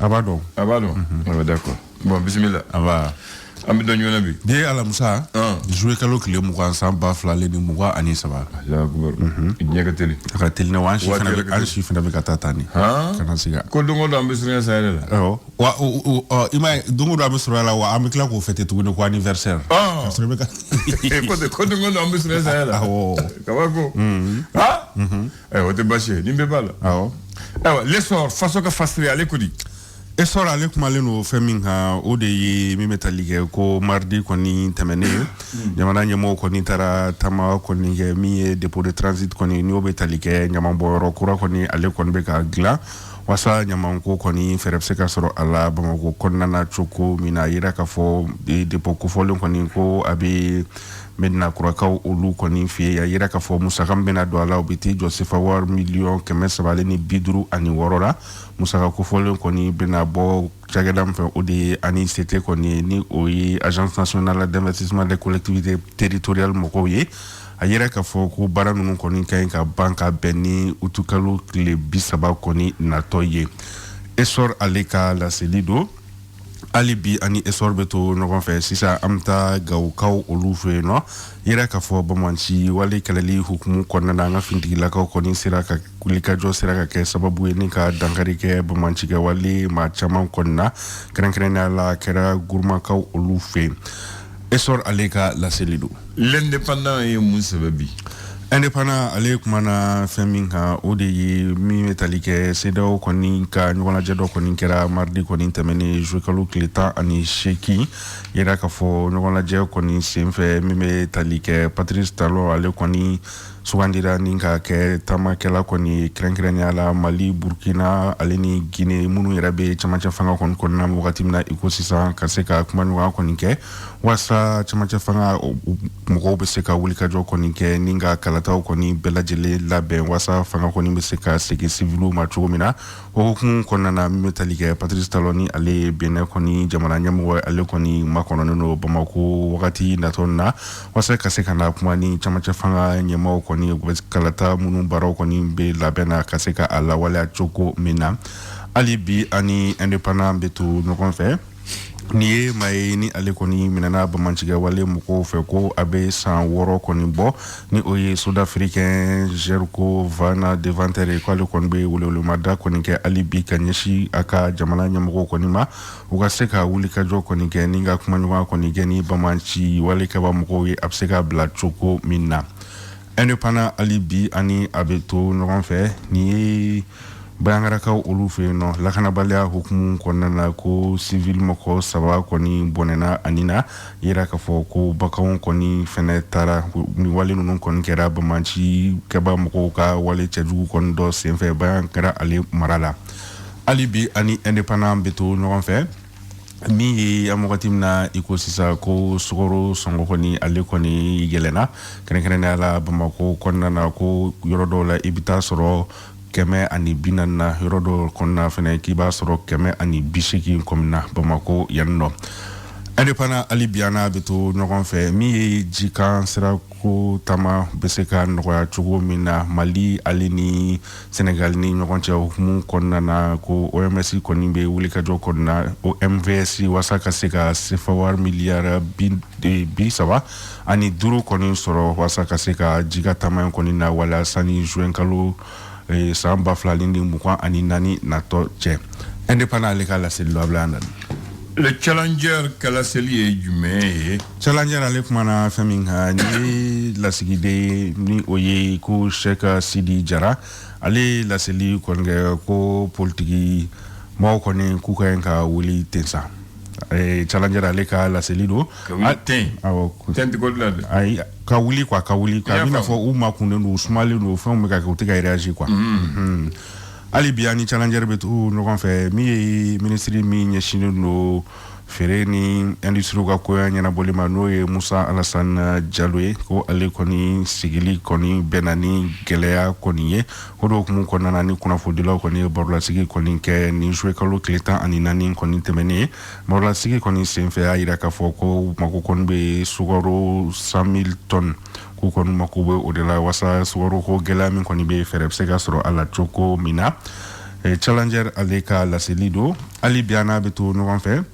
Abado. D'accord. Bon, bismillah. Aba. Ami don yona bi. De ala musa. Jouer kalo kile mu kan san ba fla le ni mu ga ani saba. Ya gumar. Nyaka teli. Ka teli na wan shi fana be an shi fana be katata ni. Kana siga. Ko dongo do ambisri sa yele la. Wa ima dongo do ambisri la wa amikla ko fete tu ko anniversaire. Kasre be ka. Ko dongo do ambisri sa yele. Kabako. O te bashi nimbe bala. L'essor façon que fasri ale kudi. Essor ale kuma le no femin ha o de yi mi metalike ko mardi ko ni temene jamana nyamo ko ni tara tama ko ni mi dépôt de transit ko ni o metalike nyama boro kura ko ni ale ko be ka gla wasa nyama ko ni ferepse ka soro ala bamako ko nana choko mina yira ka fo dépôt ko fo ko ni ko abi medina kurakaw olu koni fi ya yira ka fo musaka bena do ala obiti Josefa war million keme sabale ni biduru ani worora musaka ko fo koni bena bo chagedam fe odi ani c'était koni ni oyi agence nationale d'investissement des collectivités territoriales moko ye a yira ka fo ko baranu koni kan ka banka beni utukalu le bisaba koni natoye Essor aleka la selido alibi ani Essor beto no kon fe sisa amta gawkaw olufe no yira ka fo bamanchi wali kalali hukumu konna na nga fintigi la ka koni siraka kulika jo siraka ke sababu ni ka dankari ke bamanchi ke wali ma chama konna kren la kera gurma kaw olufe Essor aleka la selido l'indépendant et musababi indépendant ale kumana feminga ode yi mi metalike sedo koni ka nyola jedo koni kera mardi koni temene jukalu kleta ani sheki yera ka fo nyola je koni semfe mi metalike Patrice Talon ale koni sugandira ninka ke tama kela koni krenkrenya la Mali Burkina ale ni Guinée munu yerabe chamacha fanga kon konna wakati mna ikosisa kaseka kumanywa koni ke wasa chamacha fanga moko beseka wulika jo koni ke ninga kalata koni belajele laben wasa fanga koni beseka sege civilu macho mina okun konna na metalike Patrice Taloni ale bene koni jamana nyamwo ale koni makono no Bamako wakati natonna wasa kaseka na kumani chamacha fanga nyemo koni kalata munu baro koni be labena kaseka ala wala choko mina alibi ani indépendant betu no kon fe ni mai ni ale koni minana bamanchiga wale moko fe ko abe san woro koni bo ni oye sud-africain Jerko Vana devantere ko ale kon be wole mada koni ke alibi kanyeshi aka jamana nyamoko koni ma ugaseka wulika jo koni ke ninga kumanywa koni ke ni bamanchi wale ka ba moko ye abseka bla choko minna indépendant alibi ani abeto no fe ni bayangara ka olufe no lakana balya hukumu konna na ko civil moko saba koni bonena anina yira ka fo ko bakawon koni fenetara ni wale nunun kon kera bamanchi keba moko ka wale cheju kon do senfe bayangara ali marala alibi ani indépendant beto no fe mi amogati na ikosisa ko sogoro songo koni ale koni yelena kren ala Bamako konna na ko yorodo la ibita soro keme ani binana yorodo konna fene kiba soro keme ani bishiki komna Bamako yanno indépendant alibiana beto nogon fe mi jikan sira ko tama beseka noya chugo mina Mali alini Senegal ni nogon che hukumu konna na ko OMS koni be wulika jo konna o MVS wasaka seka sefawar miliara bi sawa ani duru koni soro wasaka seka jiga tama koni na wala sani juin kalo samba flalindi mukwa ani nani nato che indépendant alika la selo ablanda le challenger kalaseli e jume challenger ale kumana feminga ni la sigide ni oye ko Sheikh Sidi Jara ale la seli konge ko politiki mo koni ku ka wuli tensa challenger ale ka la seli do ten ko la ai ka wuli ka mina fo uma kunde no smali no fo me ka ko te ga réagir quoi ali biani challenger betu no kon fe mi ministry mi nyeshino no fereni industrie ka ko nyana bolima no e Musa Alassane Diallo ko ale koni sigili koni benani gelea koni ye hodo ko ko nana ni kuna fodila koni borla sigi koni ke ni jouer kalo kleta ani nani koni temene borla sigi koni senfe ayira ka foko mako kon be sugoro 100,000 tonnes ko kon mako be odela wasa sugoro ko gelami koni be ferepse ga soro ala choko mina Challenger ale ka laseli do ali biana be to ɲɔgɔn fɛ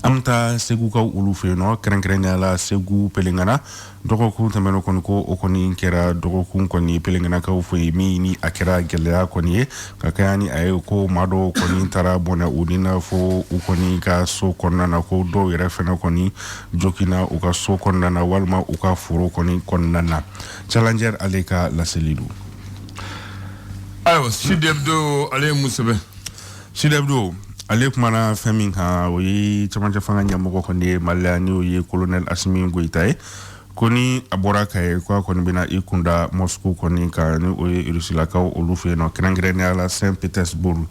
an bɛ taa segu ka olu fɛ yen nɔ kɛrɛnkɛrɛnnenya la segu pelengana dɔgɔkun tɛmɛnen kɔni ko o kɔni kɛra dɔgɔkun kɔni pelenganakaw fɛ yen min ni a kɛra gɛlɛya kɔni ye ka kɛɲɛ ni a ye ko maa dɔw kɔni taara bɔnɛ u ni na fo u kɔni ka so kɔnɔna na ko dɔw yɛrɛ fɛnɛ kɔni jokina u ka so kɔnɔna na walima u ka foro kɔni kɔnɔna na Challenger ale ka laseli do. Ayiwa Sud Hebdo ale ye mun sɛbɛn? Sud Hebdo ale kumana fɛn min kan o ye camancɛ fanga ɲɛmɔgɔ kɔni ye Maliya ni o ye colonel Asimi Goita ye ko ni a bɔra ka ye ko a kɔni bɛna i kunda Moscou kɔni kan ni o ye Rusilakaw olu fɛ yen nɔ kɛrɛnkɛrɛnnenya la Saint-Pétersbourg.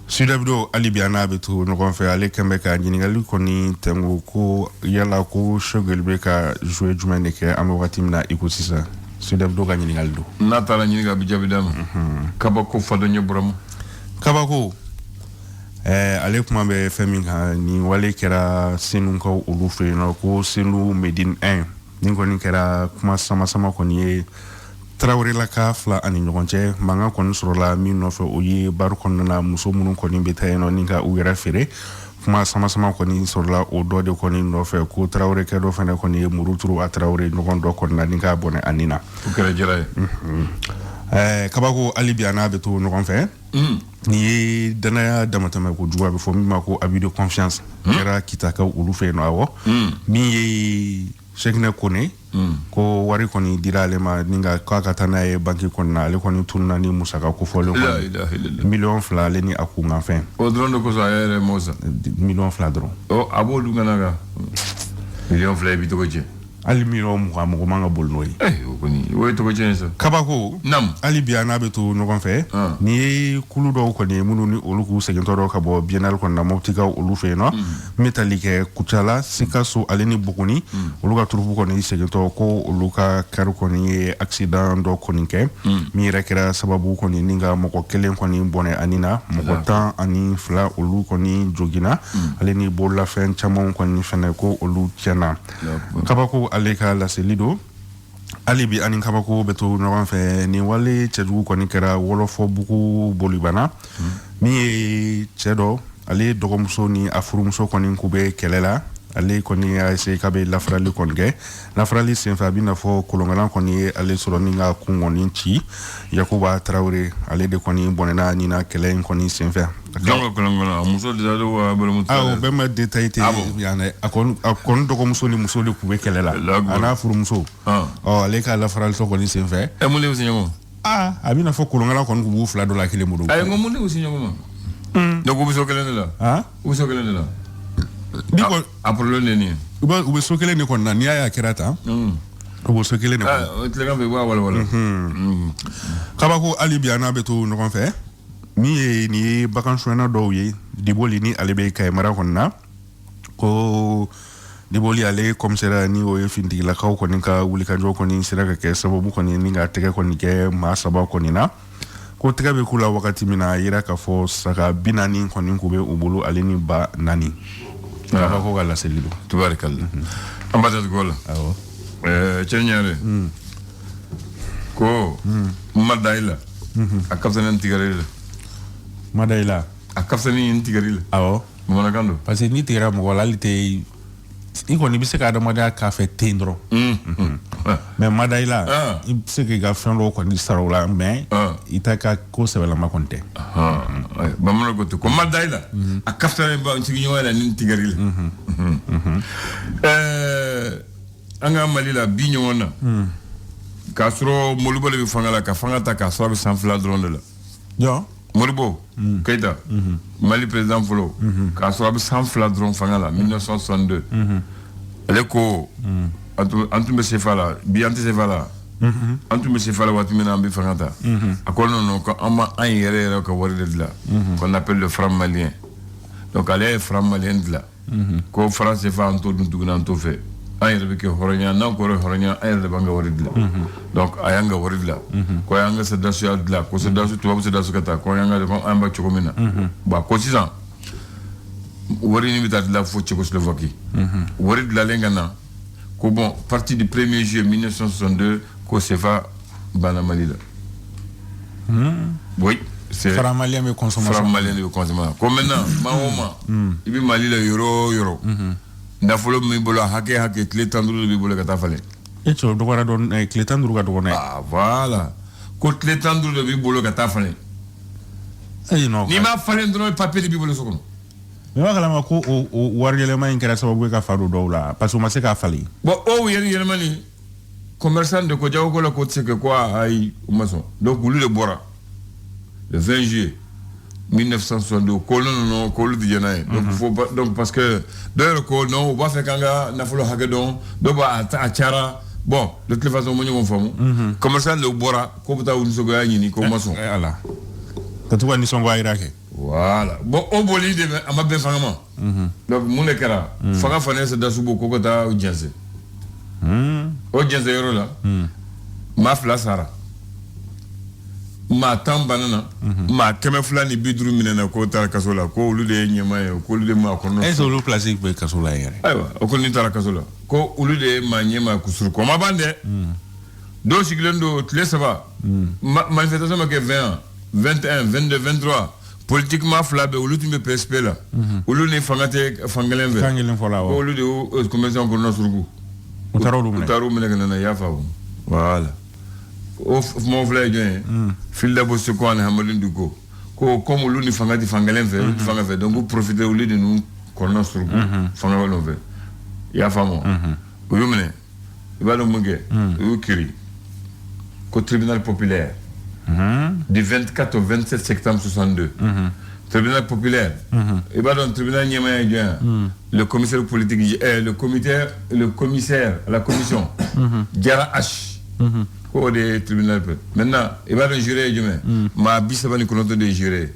Sud Hebdo ali bi n'a bɛ to ɲɔgɔn fɛ ale kɛn bɛ ka ɲininkali kɔni tɛnku ko yala ko Choguel bɛ ka jouer jumɛn de kɛ an bɛ wagati min na i ko sisan Sud Hebdo ka ɲininkali do. N'a taara ɲininka a bɛ jaabi d'a ma. Kabako fadɔ ɲɛ bɔra ma. Kabako ale kuma bɛ fɛn min kan ni wale kɛra Senukaw olu fɛ yen nɔ ko Senu Medine 1 ni kɔni kɛra kuma sama-sama kɔni ye Traorelaka fila ani ɲɔgɔn cɛ mankan kɔni sɔrɔla min nɔfɛ o ye bari kɔnɔna na muso minnu kɔni bɛ taa yen nɔ ni ka u yɛrɛ feere kuma sama-sama kɔni sɔrɔla o dɔ de kɔni nɔfɛ ko Traorekɛ dɔ fɛnɛ kɔni ye muru turu a Traore ɲɔgɔn dɔ kɔni na ni ka bɔnɛ ani na. O kɛra jara ye. Kabako ali bi n'a bɛ to ɲɔgɔn fɛ ni ye danaya damatɛmɛ ko jugu a bɛ fɔ min ma ko abus de confiance kɛra Kitakaw olu fɛ yen nɔ awɔ min ye Sekinɛ Kone ko wari kɔni dira ale ma ni k'a ka taa n'a ye banki kɔni na ale kɔni tununa ni musaka kofɔlen kɔni miliyɔn 2 ale ni a kunkanfɛn. O dɔrɔn de kosɔn a yɛrɛ m'o san. miliyɔn 2 dɔrɔn. A b'o dun kana kan miliyɔn 2 i bɛ tɔgɔ cɛ. Ali miliyɔn 20 mɔgɔ man ka boli n'o ye. O kɔni o ye tɔgɔ cɛ ye sa. Kabako ali bi n'a bɛ to ɲɔgɔn fɛ ni ye kulu dɔw kɔni ye minnu ni olu k'u segintɔ dɔ ka bɔ Biennale kɔni na Moptikaw olu fɛ yen nɔ min bɛ tali kɛ Kucala Sikaso ale ni Buguni olu ka turupu kɔni segintɔ ko olu ka kari kɔni ye accident dɔ kɔni kɛ min yɛrɛ kɛra sababu kɔni ni ka mɔgɔ kelen kɔni bɔnɛ ani na mɔgɔ 12 olu kɔni jogina ale ni bololafɛn camanw kɔni fɛnɛ ko olu tiɲɛna. Kabako ale ka laseli do ali bi ani Kabako bɛ to ɲɔgɔn fɛ ni wale cɛjugu kɔni kɛra Wɔlɔfɔbugu bolibana min ye cɛ dɔ ale dɔgɔmuso ni a furumuso kɔni k'u bɛ kɛlɛ la ale kɔni y'a essayer k'a bɛ lafarali kɔni kɛ lafarali senfɛ a bɛ na fɔ kolonkalan kɔni ye ale sɔrɔ ni ka kun kɔni ci Yakuba Traore ale de kɔni bɔnɛna ni na kɛlɛ in kɔni senfɛ. Jɔn ka kolonkalan a muso de la wa balimamuso. O bɛɛ ma détail tɛ yan dɛ a kɔni dɔgɔmuso ni muso de tun bɛ kɛlɛ la a n'a furumuso ale ka lafaralitɔ kɔni senfɛ. Mun de y'u se ɲɔgɔn ma. A bɛ na fɔ kolonkalan kɔni tun b'u 2 dɔ la kelen bolo. Ayi n ko mun de y'u se ɲɔgɔn ma. Donc u bɛ so kelen de la. U bɛ so kelen de la. A problème de nin ye. U bɛ so kelen de kɔni na n'i y'a kɛra tan u bɛ so kelen de kɔnɔ. O tilegan fɛ u b'a walawala. Kabako ali bi n'a bɛ to ɲɔgɔn fɛ min ye nin ye bagan suɲɛna dɔw ye Diboli ni ale bɛ Kayi mara kɔni na ko Diboli ale commissaire ni o ye finitigilakaw kɔni ka wulikajɔ kɔni sera ka kɛ sababu kɔni ni ka tɛgɛ kɔni kɛ maa 3 kɔni na ko tɛgɛ bɛ k'u la wagati min na a yira k'a fɔ saga 40 kɔni kun bɛ u bolo ale ni ba 4. Kabako ka laseli do. Tubarikala. An b'a datugu o la. Awɔ. Cɛ ɲare ko Madayila a ka fisa ni tigɛli la. Madayila a ka fisa ni tigɛli la. Awɔ. Bamanankan don. Parce que n'i tigɛra mɔgɔ la hali tɛ i kɔni bɛ se ka adamadenya k'a fɛ ten dɔrɔn. Mais Madayila i bɛ se k'i ka fɛn dɔw kɔni sara o la mais i ta ka ko sɛbɛlama kɔni tɛ. Bamanan ko ten ko Madayila a ka fisa ni sigiɲɔgɔnya la ni tigɛli la. An ka Mali la bi ɲɔgɔn na k'a sɔrɔ Modibo de bɛ fanga la ka fanga ta k'a sɔrɔ a bɛ san 2 dɔrɔn de la. Jɔn Modibo Keita Mali président fɔlɔ k'a sɔrɔ a bɛ san 2 dɔrɔn fanga la 1962 ale ko an tun bɛ sefa la bi an tɛ sefa la an tun bɛ sefa la waati min na an bɛ fanga ta a ko non ko an ma an yɛrɛ ka wari de dilan qu'on appelle le franc malien donc ale ye franc malien dilan ko franc sefa an t'o dun tuguni an t'o fɛ an yɛrɛ bɛ kɛ hɔrɔnya n'an ko hɔrɔnya an yɛrɛ de b'an ka wari dilan donc a y'an ka wari dilan ko y'an ka sɛdasiya dilan ko sɛdasu tubabu sɛdasu ka taa ko y'an ka an bɛ cogo min na bon ko sisan wari ni bɛ taa dilan fo Tchécoslovaquie wari dilanlen ka na ko bon parti du 1er juillet 1962 ko CFA banna Mali la Oui, c'est Franc malien de consommation. Franc malien de consommation. Comme maintenant, Mahoma, il y a Mali le euro. Nafolo mi bolo hake clé tandru de bolo kata fale. Et tu dois donner clé tandru ka donner. Ah voilà. Ko clé tandru de bolo kata fale. Eh non. Ni ma fale ndro papier de bolo sokono. Mais wa kala ma ko o wargele ma inkara sababu ka faru do la parce que ma se ka fali. Bon o yeri mani commerçant de ko jaw ko la ko tseke quoi ay maçon. Donc lui le bora. Le 20 juillet 1962 ko non ko lu di jana. Donc faut donc parce que d'ailleurs ko non va faire kanga na folo hagedon do ba a chara bon de toute façon mo ñu famu commerçant le bora ko buta woni so ga ni ko maçon ala ka tuwa ni songo irake voilà bon o boli de ama be fangama donc mun le kara fanga fane se da subo ko ta o jense o jense yoro la ma fla sara ma tam banana ma keme fulani bidru minena ko tar kasola ko ulu de nyema ko ulu de ma ko no est le plastique be kasola yere aywa o ko ni tar kasola ko ulu de ma nyema ko sur ko ma bande do siglendo tle saba manifestation ma ke 20 21 22 23 politiquement flabe ulu timbe PSP la ulu ni fangate fangelen ve fangelen fola ko ulu de convention ko no surgu utaru mene kana ya fa voilà o mo vle gen fil da bo se ko an hamalin du ko comme lu ni fangati fangalen ve fanga ve donc vous profitez au lieu de nous corona sur fanga wala ve ya fa mo o yumne ibalo munge o kiri ko tribunal populaire du 24 au 27 septembre 62 tribunal populaire ibalo tribunal nyema ya le commissaire politique le commissaire la commission Diara H au des tribunaux. Maintenant, il va le jurer, ma bisabani konoto de jurer.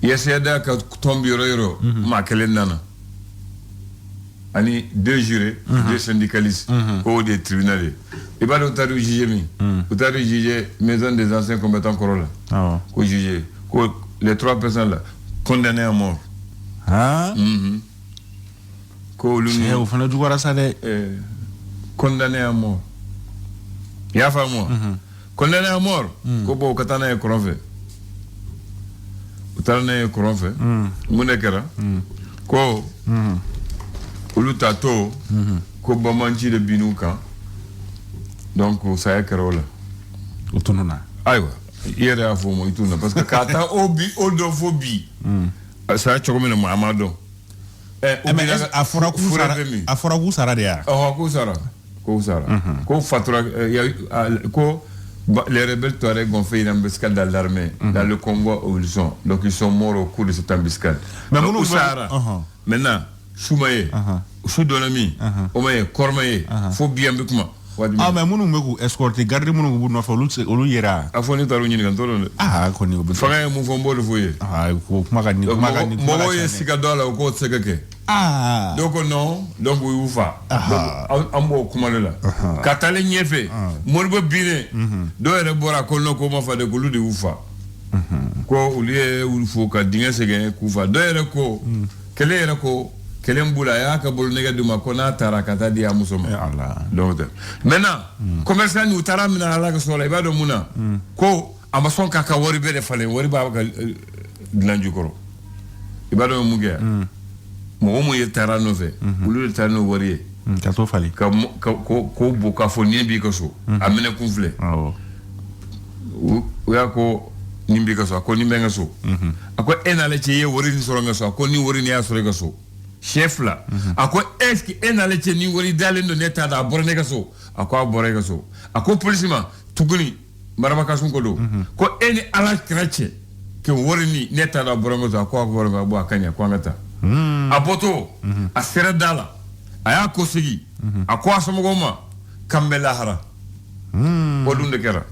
Yeseda ka tombi yoro ma kelenana. Ani deux jurés, deux syndicalistes au des tribunaux. Il va le taru juger mi. Le taru juger maison des anciens combattants Corolla. Ko juger. Ko les trois personnes là condamnées à mort. Ah. Ko luni. Au fond du wara ça de condamné à mort. Ya fa moi condamné à mort ko bo katana e koronfe utana e koronfe mune kera ko ulu tato ko bamanchi de binuka donc ça y kerola utununa aywa yere afo mo ituna parce que kata obi odophobie ça chokomene mo amado afora ku sara de ya ku sara ko fatura ko les rebelles touaregs ont fait une embuscade dans l'armée dans le Congo où ils sont donc ils sont morts au cours de cette embuscade mais maintenant Soumaye Soudonami Omaye Kormaye faut bien bekuma ah mais munu meku escorter garder munu bu no fa lu yera afoni taru nyini kan tolo ko ni bu fanga mu fo mbodo foye ko kuma ni mo ye sika dola ko tsegeke donc non donc oui ufa ambo kuma la katale nyefe mo bo bine do ere bora ko no ko ma fa de ko lu de ufa ko ulie ulfo ka dinga sege ku fa do ere ko kele ere ko kelen bula ya ka bol nega duma ko na tarakata di amusoma Allah donc maintenant commerçant ni utara mina ala ka sola ibado muna ko amason ka ka wori be de falen wori ba ka glanju koro ibado muge mo mo yetara no ve ulu yetara no wori ka to fali ka ko bo ka foni bi ka so amene kunfle o ya ko nimbi ka so ko nimbe nga so ako enale che ye wori ni so nga so ko ni wori ni ya so nga so chef là ako est-ce que en allait ni wori dalendo neta da borne ka so ako borne ka so ako policeman tuguni marama ka sun ko do ko eni ala krache ke wori ni neta da borne ka so ako borne bo akanya ko ngata aboto asera dala aya ko sigi ako asomo goma kambela hara bodunde kera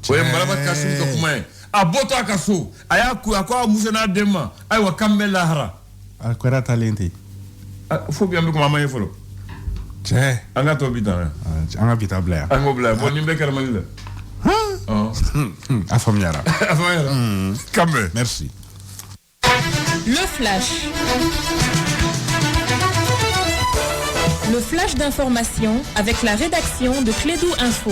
o e marama ka sun ko kuma aboto akaso aya ko ako musena dema ay wa kambela hara akwera talenti faut bien ko mama yefolo che anga to bitan anga bita bla anga bla bon nimbe karmani la afamiara kambe merci le flash d'information avec la rédaction de Clédou Info.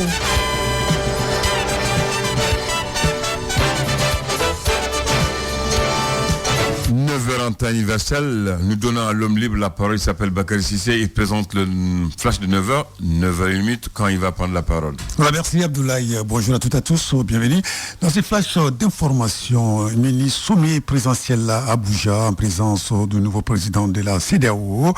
l'antenne universelle, nous donnons à l'homme libre la parole. Il s'appelle Bakary Cissé. Il présente le flash de 9h, 9h01 quand il va prendre la parole. Voilà, merci Abdoulaye. Bonjour à toutes et à tous. Bienvenue dans ce flash d'information. Mini sommet présidentiel à Abuja en présence du nouveau président de la CEDEAO,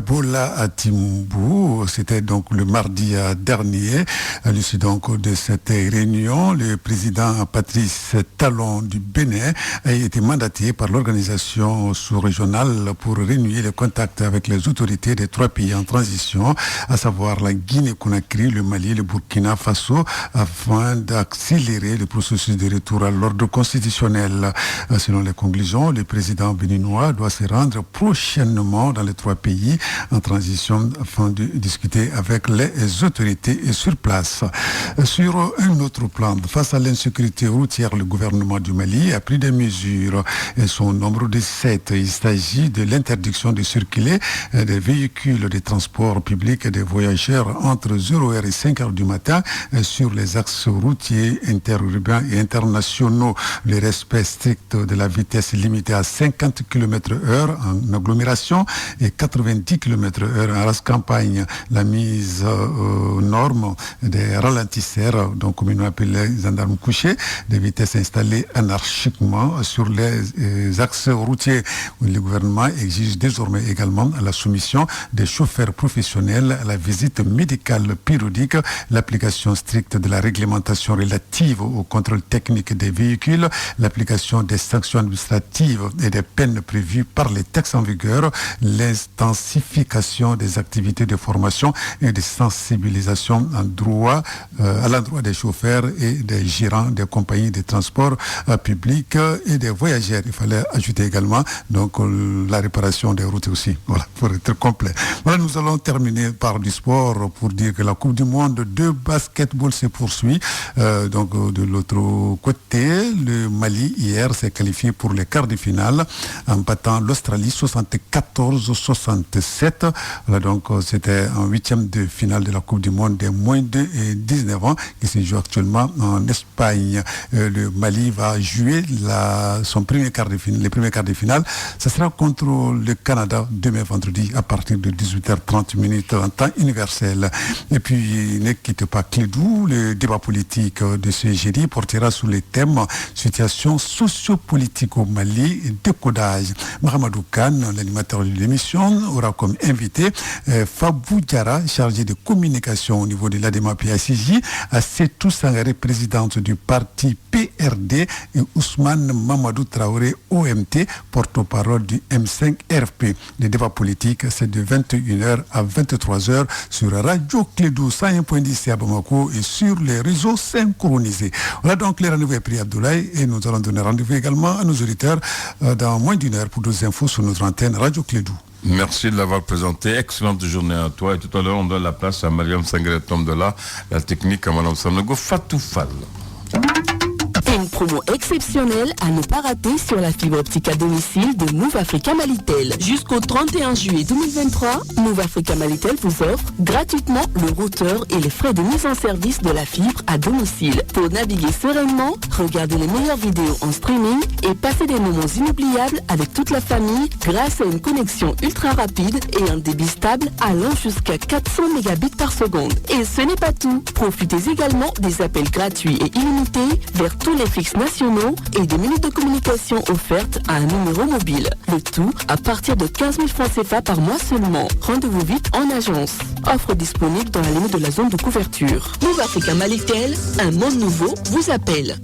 Bola Tinubu. C'était donc le mardi dernier. À l'issue donc de cette réunion, le président Patrice Talon du Bénin a été mandaté par l'organisation sous-régionale pour renouer les contacts avec les autorités des 3 pays en transition, à savoir la Guinée-Conakry, le Mali et le Burkina Faso, afin d'accélérer le processus de retour à l'ordre constitutionnel. Selon les conclusions, le président béninois doit se rendre prochainement dans les 3 pays en transition afin de discuter avec les autorités sur place. Sur un autre plan, face à l'insécurité routière, le gouvernement du Mali a pris des mesures. Elles sont au nombre de 7. Il s'agit de l'interdiction de circuler des véhicules de transport public et des voyageurs entre 0h et 5h du matin sur les axes routiers interurbains et internationaux. Le respect strict de la vitesse limitée à 50 km/h en agglomération et 90 km/h en race campagne. La mise aux normes des ralentisseurs, donc comme on appelle les gendarmes couchés, des vitesses installées anarchiquement sur les axes routiers. Le gouvernement exige désormais également la soumission des chauffeurs professionnels à la visite médicale périodique, l'application stricte de la réglementation relative au contrôle technique des véhicules, l'application des sanctions administratives et des peines prévues par les textes en vigueur, l'intensification des activités de formation et de sensibilisation à l'endroit des chauffeurs et des gérants des compagnies de transport public et des voyageurs. Il fallait ajouter également donc la réparation des routes aussi, voilà, pour être complet. Voilà, nous allons terminer par du sport pour dire que la Coupe du Monde de basketball se poursuit. Donc de l'autre côté, le Mali hier s'est qualifié pour les quarts de finale en battant l'Australie 74-67. Voilà, donc c'était en 8e de finale de la Coupe du Monde des moins de 19 ans qui se joue actuellement en Espagne. Le Mali va jouer son premier quart de finale, les premiers quarts de finale. Ce sera contre le Canada demain vendredi à partir de 18h30 en temps universel. Et puis ne quitte pas Clédou, le débat politique de ce jeudi portera sur les thèmes situation sociopolitique au Mali et décodage. Mahamadou Khan, l'animateur de l'émission, aura comme invité Fabou Diara, chargé de communication au niveau de l'ADEMA-PACJ, Assetou Sangaré, présidente du parti PRD, et Ousmane Mamadou Traoré, OMT, porte-parole du M5-RP. Le débat politique, c'est de 21h à 23h sur Radio Clédou 101.10 à Bamako et sur les réseaux synchronisés. Voilà donc les rendez-vous est pris, Abdoulaye, et nous allons donner rendez-vous également à nos auditeurs dans moins d'une heure pour d'autres infos sur notre antenne Radio Clédou. Merci de l'avoir présenté. Excellente journée à toi. Et tout à l'heure, on donne la place à Mariam Sangaré Tomdola, la technique à Madame Sanogo Fatou Fall. Une promo exceptionnelle à ne pas rater sur la fibre optique à domicile de Move Africa Malitel. Jusqu'au 31 juillet 2023, Move Africa Malitel vous offre gratuitement le routeur et les frais de mise en service de la fibre à domicile. Pour naviguer sereinement, regarder les meilleures vidéos en streaming et passer des moments inoubliables avec toute la famille grâce à une connexion ultra rapide et un débit stable allant jusqu'à 400 mégabits par seconde. Et ce n'est pas tout. Profitez également des appels gratuits et illimités vers tous les fixes nationaux et des minutes de communication offertes à un numéro mobile. Le tout à partir de 15 000 francs CFA par mois seulement. Rendez-vous vite en agence. Offre disponible dans la limite de la zone de couverture. Move Africa Malitel, un monde nouveau vous appelle.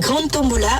Grande Tombola.